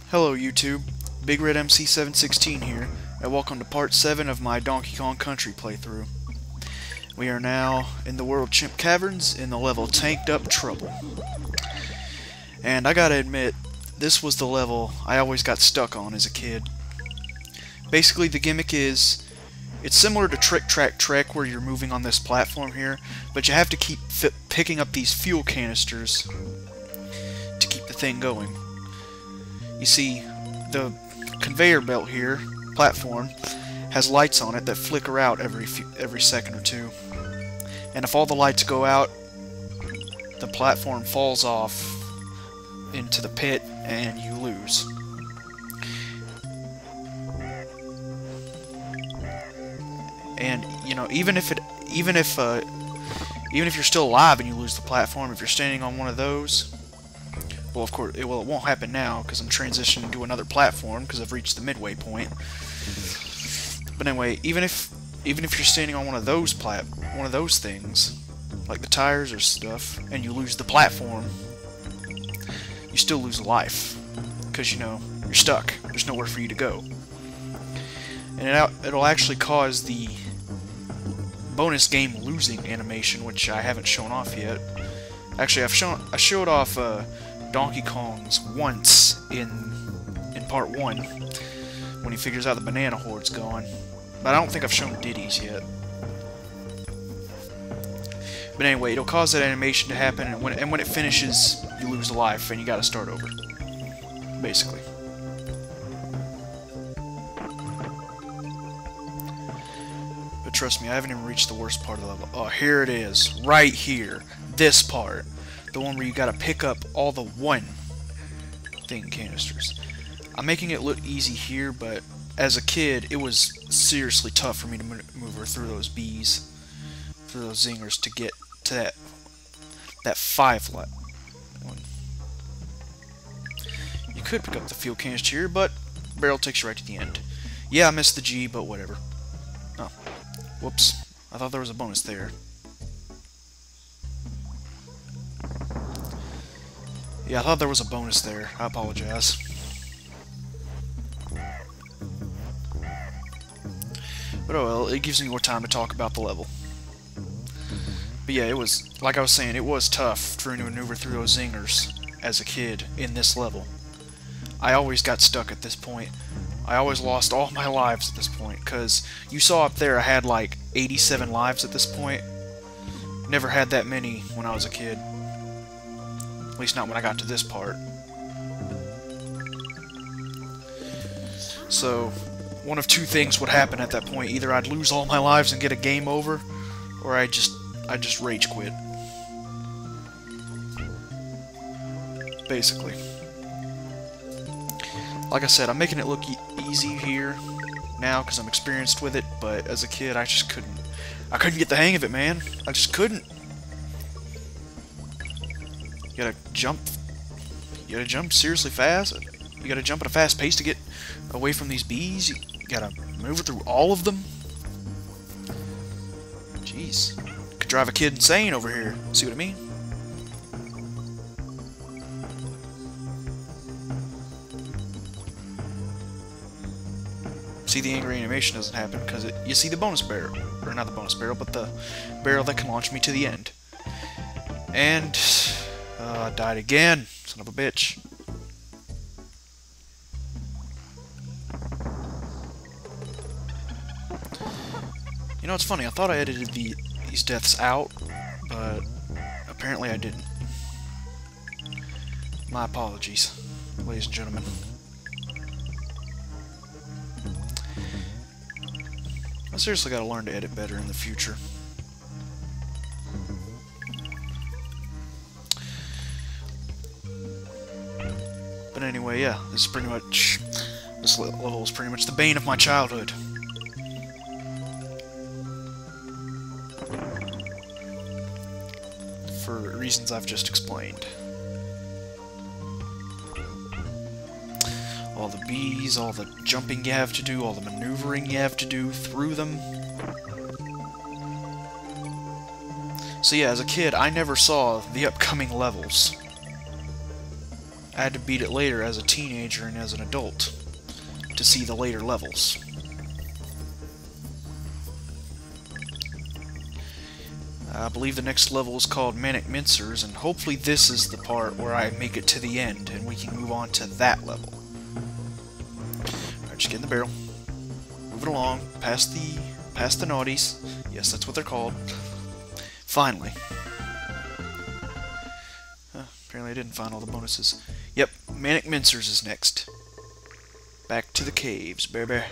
Hello YouTube, Big Red MC716 here, and welcome to part 7 of my Donkey Kong Country playthrough. We are now in the World Chimp Caverns in the level Tanked Up Trouble. And I gotta admit, this was the level I always got stuck on as a kid. Basically the gimmick is, it's similar to Trick Track Trek where you're moving on this platform here, but you have to keep picking up these fuel canisters to keep the thing going. You see, the conveyor belt here, platform, has lights on it that flicker out every second or two. And if all the lights go out, the platform falls off into the pit and you lose. And you know, even if you're still alive and you lose the platform, if you're standing on one of those, well, of course, it won't happen now because I'm transitioning to another platform because I've reached the midway point. But anyway, even if you're standing on one of those things, like the tires or stuff, and you lose the platform, you still lose a life because you know you're stuck. There's nowhere for you to go, and it'll actually cause the bonus game losing animation, which I haven't shown off yet. Actually, I showed off Donkey Kong's once in part 1 when he figures out the banana horde's gone, but I don't think I've shown Diddy's yet. But anyway, it'll cause that animation to happen, and when it finishes, you lose a life and you gotta start over, basically. But trust me, I haven't even reached the worst part of the level. Oh, here it is, right here, this part. The one where you gotta pick up all the one thing canisters. I'm making it look easy here, but as a kid, it was seriously tough for me to maneuver through those bees, through those zingers to get to that 5 one. You could pick up the fuel canister here, but barrel takes you right to the end. Yeah, I missed the G, but whatever. Oh, whoops. I thought there was a bonus there. Yeah, I thought there was a bonus there. I apologize. But oh well, it gives me more time to talk about the level. But yeah, it was, like I was saying, it was tough trying to maneuver through those zingers as a kid in this level. I always got stuck at this point. I always lost all my lives at this point, because you saw up there I had like 87 lives at this point. Never had that many when I was a kid. At least not when I got to this part. So, one of two things would happen at that point. Either I'd lose all my lives and get a game over, or I'd just rage quit. Basically. Like I said, I'm making it look easy here now because I'm experienced with it, but as a kid I just couldn't. I couldn't get the hang of it, man. I just couldn't. You gotta jump seriously fast. You gotta jump at a fast pace to get away from these bees. You gotta maneuver through all of them. Jeez. Could drive a kid insane over here. See what I mean? See, the angry animation doesn't happen because you see the bonus barrel. Or not the bonus barrel, but the barrel that can launch me to the end. And I died again, son of a bitch. You know, it's funny, I thought I edited these deaths out, but apparently I didn't. My apologies, ladies and gentlemen. I seriously gotta learn to edit better in the future. But anyway, yeah, this level is pretty much the bane of my childhood. For reasons I've just explained. All the bees, all the jumping you have to do, all the maneuvering you have to do through them. So yeah, as a kid, I never saw the upcoming levels. I had to beat it later as a teenager and as an adult to see the later levels. I believe the next level is called Manicminsters, and hopefully this is the part where I make it to the end and we can move on to that level. Alright, just get in the barrel. Move it along, past the naughties. Yes, that's what they're called. Finally. Apparently I didn't find all the bonuses. Yep, Manicminsters is next. Back to the caves, baby.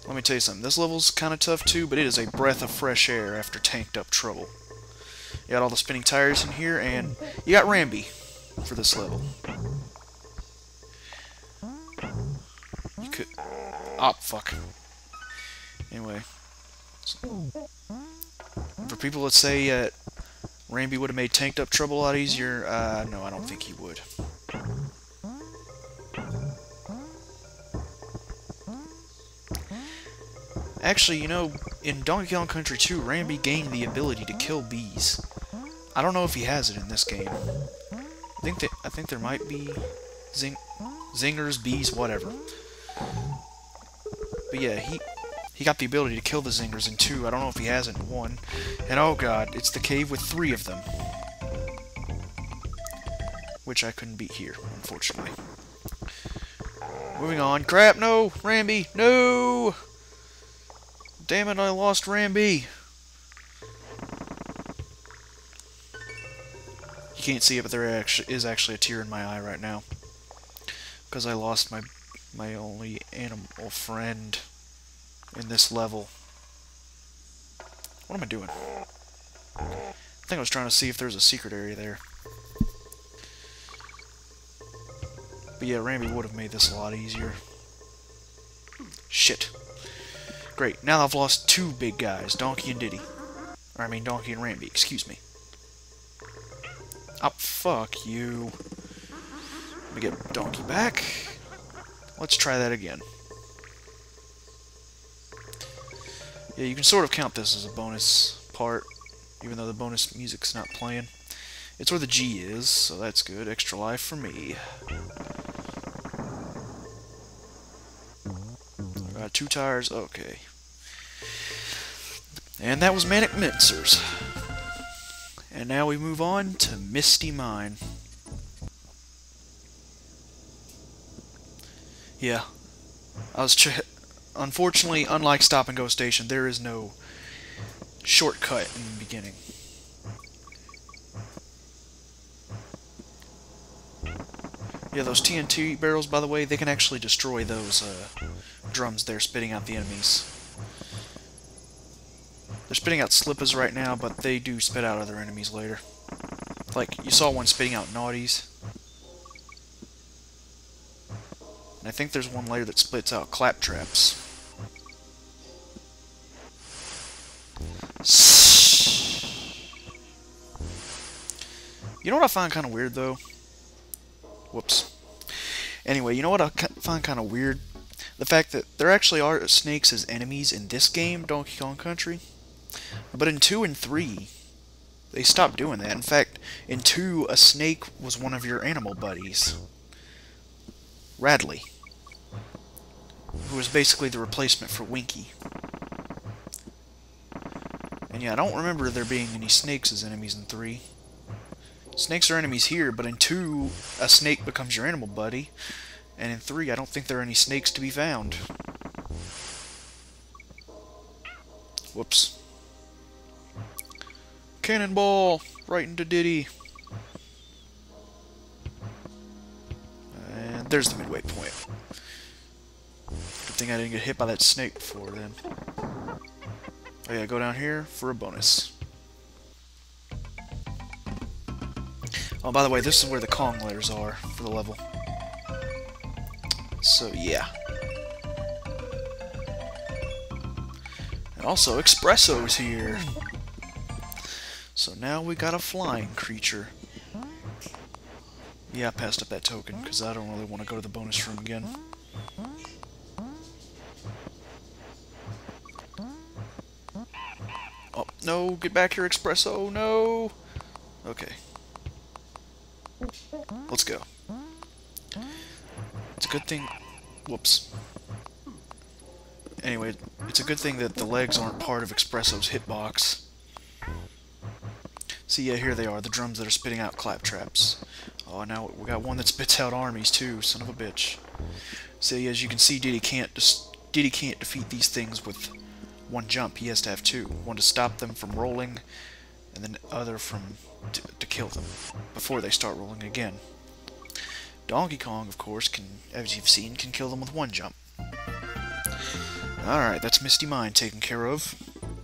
Let me tell you something, this level's kind of tough too, but it is a breath of fresh air after tanked up trouble. You got all the spinning tires in here, and you got Ramby for this level. You could... Oh, fuck. Anyway. For people that say Ramby would have made tanked up trouble a lot easier, no, I don't think he would. Actually, you know, in Donkey Kong Country 2, Ramby gained the ability to kill bees. I don't know if he has it in this game. I think there might be zingers, bees, whatever. But yeah, he got the ability to kill the zingers in 2. I don't know if he has it in 1. And oh god, it's the cave with 3 of them. Which I couldn't beat here, unfortunately. Moving on. Crap, no! Ramby, no! Damn it, I lost Ramby! You can't see it, but there is actually a tear in my eye right now. Because I lost my only animal friend in this level. What am I doing? I think I was trying to see if there's a secret area there. But yeah, Ramby would have made this a lot easier. Shit. Great, now I've lost 2 big guys, Donkey and Diddy. Or I mean Donkey and Ramby, excuse me. Oh, fuck you. Let me get Donkey back. Let's try that again. Yeah, you can sort of count this as a bonus part, even though the bonus music's not playing. It's where the G is, so that's good. Extra life for me. I got 2 tires, okay. And that was Manicminsters. And now we move on to Misty Mine. Yeah. Unfortunately, unlike Stop and Go Station, there is no shortcut in the beginning. Yeah, those TNT barrels, by the way, they can actually destroy those drums there spitting out the enemies. They're spitting out Slippas right now, but they do spit out other enemies later. Like, you saw one spitting out Naughties. And I think there's one later that splits out Claptraps. You know what I find kind of weird, though? Whoops. Anyway, you know what I find kind of weird? The fact that there actually are snakes as enemies in this game, Donkey Kong Country. But in 2 and 3, they stopped doing that. In fact, in 2, a snake was one of your animal buddies. Radley. Who was basically the replacement for Winky. And yeah, I don't remember there being any snakes as enemies in 3. Snakes are enemies here, but in 2, a snake becomes your animal buddy. And in 3, I don't think there are any snakes to be found. Whoops. Cannonball! Right into Diddy. And there's the midway point. Good thing I didn't get hit by that snake before then. Oh yeah, go down here for a bonus. Oh, by the way, this is where the Kong letters are for the level. So, yeah. And also, Espresso's here. So now we got a flying creature. Yeah, I passed up that token, because I don't really want to go to the bonus room again. Oh, no, get back here, Espresso, no! Okay. Let's go. It's a good thing... Whoops. Anyway, it's a good thing that the legs aren't part of Espresso's hitbox. See, yeah, here they are, the drums that are spitting out claptraps. Oh, now we got one that spits out armies, too, son of a bitch. See, as you can see, Diddy can't defeat these things with one jump. He has to have two. One to stop them from rolling, and then the other to kill them before they start rolling again. Donkey Kong, of course, can, as you've seen, can kill them with one jump. Alright, that's Misty Mine taken care of.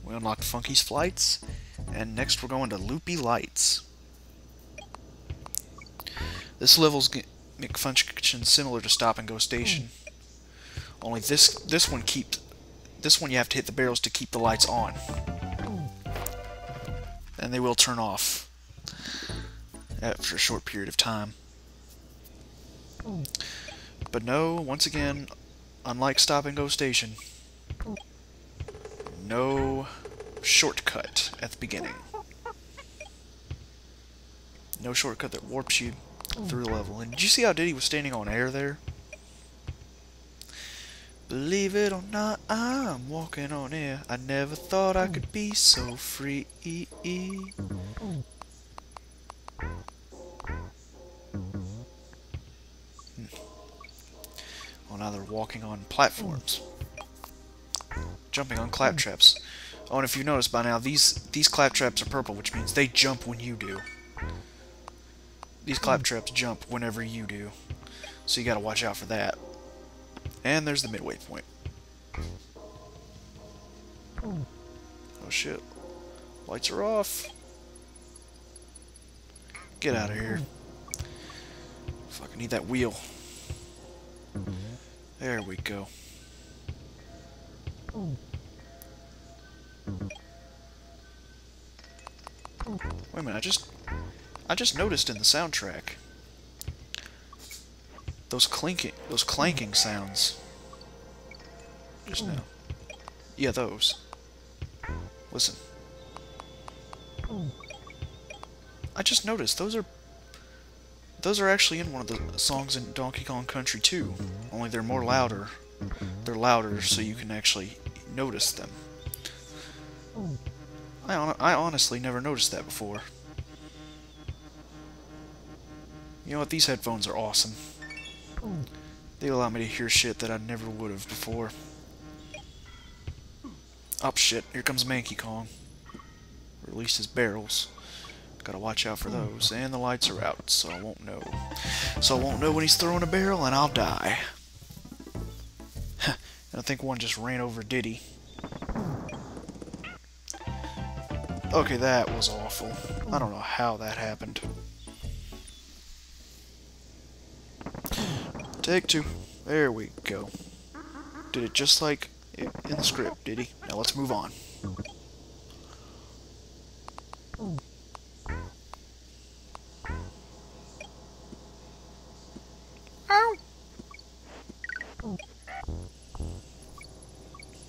We unlocked Funky's Flights, and next we're going to Loopy Lights. This level's function similar to Stop and Go Station. Only this one you have to hit the barrels to keep the lights on. And they will turn off after a short period of time. But no, once again, unlike Stop and Go Station, no shortcut at the beginning. No shortcut that warps you through the level. And did you see how Diddy was standing on air there? Believe it or not, I'm walking on air. I never thought I could be so free. Well, now they're walking on platforms. Jumping on claptraps. Oh, and if you've noticed by now, these claptraps are purple, which means they jump when you do. These claptraps jump whenever you do. So you gotta watch out for that. And there's the midway point. Oh shit. Lights are off. Get out of here. Fucking need that wheel. There we go. Wait a minute, I just noticed in the soundtrack those clanking sounds just now. Yeah, those. Listen. I just noticed those are actually in one of the songs in Donkey Kong Country 2. Only they're more louder. They're louder, so you can actually notice them. I honestly never noticed that before. You know what? These headphones are awesome. They allow me to hear shit that I never would have before. Oh shit, here comes Donkey Kong. Or at least his barrels. Gotta watch out for those. And the lights are out, so I won't know. So I won't know when he's throwing a barrel, and I'll die. And I think one just ran over Diddy. Okay, that was awful. I don't know how that happened. Take two. There we go. Did it just like in the script, did he? Now let's move on. Ow!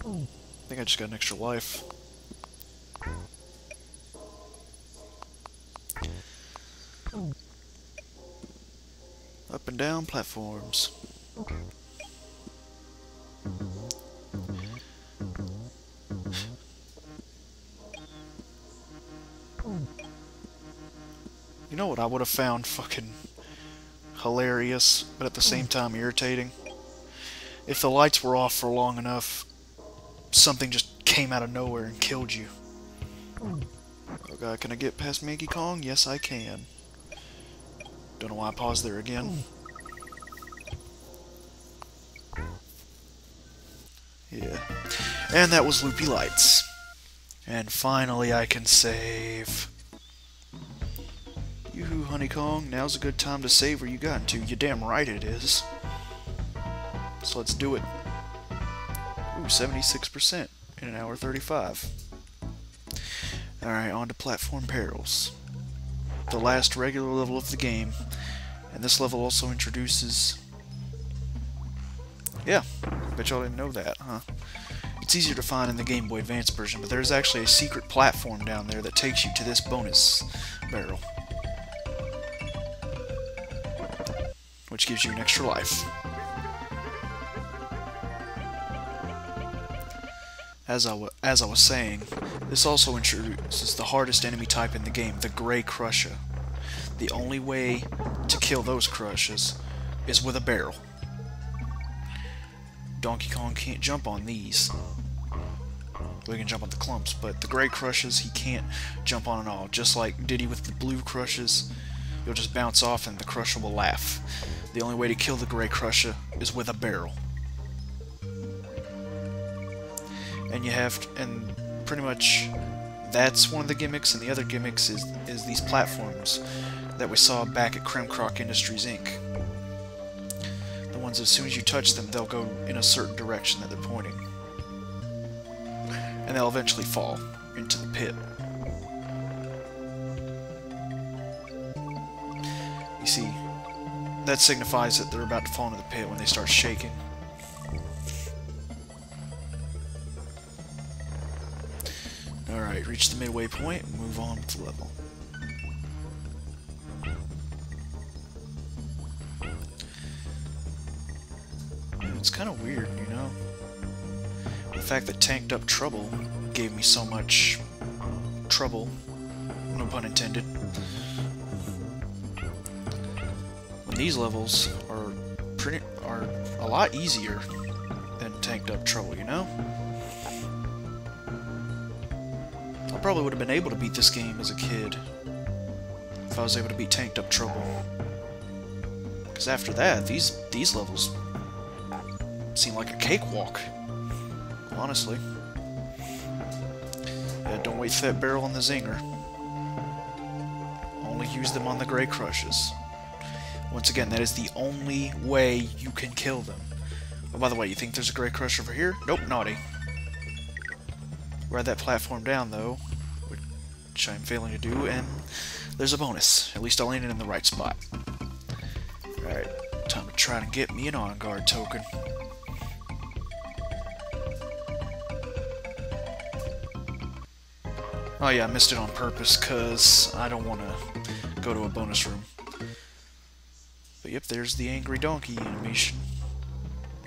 I think I just got an extra life. Up and down platforms. You know what I would have found fucking hilarious, but at the same time irritating? If the lights were off for long enough, something just came out of nowhere and killed you. Oh god, can I get past Donkey Kong? Yes, I can. Don't know why I paused there again. Yeah. And that was Loopy Lights. And finally I can save. Yoo-hoo, Honey Kong, now's a good time to save where you got to. You damn right it is. So let's do it. Ooh, 76% in an hour 35. Alright, on to Platform Payrolls. The last regular level of the game. And this level also introduces... Yeah, bet y'all didn't know that, huh? It's easier to find in the Game Boy Advance version, but there's actually a secret platform down there that takes you to this bonus barrel. which gives you an extra life. As I was saying, this also introduces the hardest enemy type in the game, the Gray Crusher. The only way to kill those Crushers is with a barrel. Donkey Kong can't jump on these. We can jump on the clumps, but the Gray Crushers he can't jump on at all. Just like Diddy with the blue Crushers, you'll just bounce off and the Crusher will laugh. The only way to kill the Gray Crusher is with a barrel. And pretty much that's one of the gimmicks, and the other gimmicks is these platforms that we saw back at Kremkrock Industries Inc. The ones as soon as you touch them, they'll go in a certain direction that they're pointing. And they'll eventually fall into the pit. You see, that signifies that they're about to fall into the pit when they start shaking. Alright, reach the midway point, move on with the level. It's kind of weird, you know? The fact that Tanked Up Trouble gave me so much trouble, no pun intended, when these levels are a lot easier than Tanked Up Trouble, you know? I probably would have been able to beat this game as a kid if I was able to beat Tanked Up Trouble. Because after that, these levels seem like a cakewalk, honestly. Yeah, don't wait for that barrel on the zinger. Only use them on the Gray Crushers. Once again, that is the only way you can kill them. Oh, by the way, you think there's a Gray Crusher over here? Nope, naughty. Ride that platform down, though, which I'm failing to do, and there's a bonus. At least I landed in the right spot. Alright, time to try to get me an on-guard token. Oh yeah, I missed it on purpose, because I don't want to go to a bonus room. But yep, there's the Angry Donkey animation.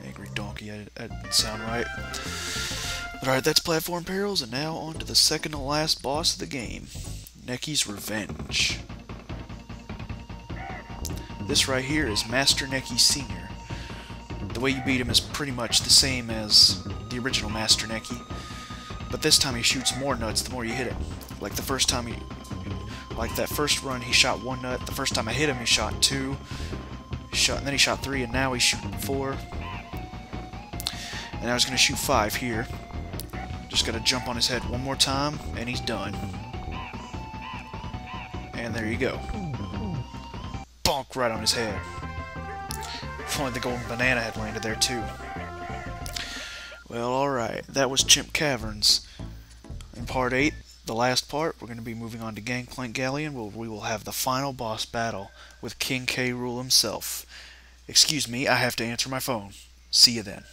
Angry Donkey, that didn't sound right. Alright, that's Platform Payrolls, and now on to the second to last boss of the game, Nikkis Revenge. This right here is Master Necky Sr. The way you beat him is pretty much the same as the original Master Necky, but this time he shoots more nuts the more you hit him. Like the first time like that first run he shot 1 nut, the first time I hit him he shot 2, and then he shot 3, and now he's shooting 4. And now he's going to shoot 5 here. Just gotta jump on his head one more time, and he's done. And there you go. Bonk right on his head. If only the golden banana had landed there too. Well, alright, that was Chimp Caverns. In part 8, the last part, we're going to be moving on to Gangplank Galleon, where we will have the final boss battle with King K. Rool himself. Excuse me, I have to answer my phone. See you then.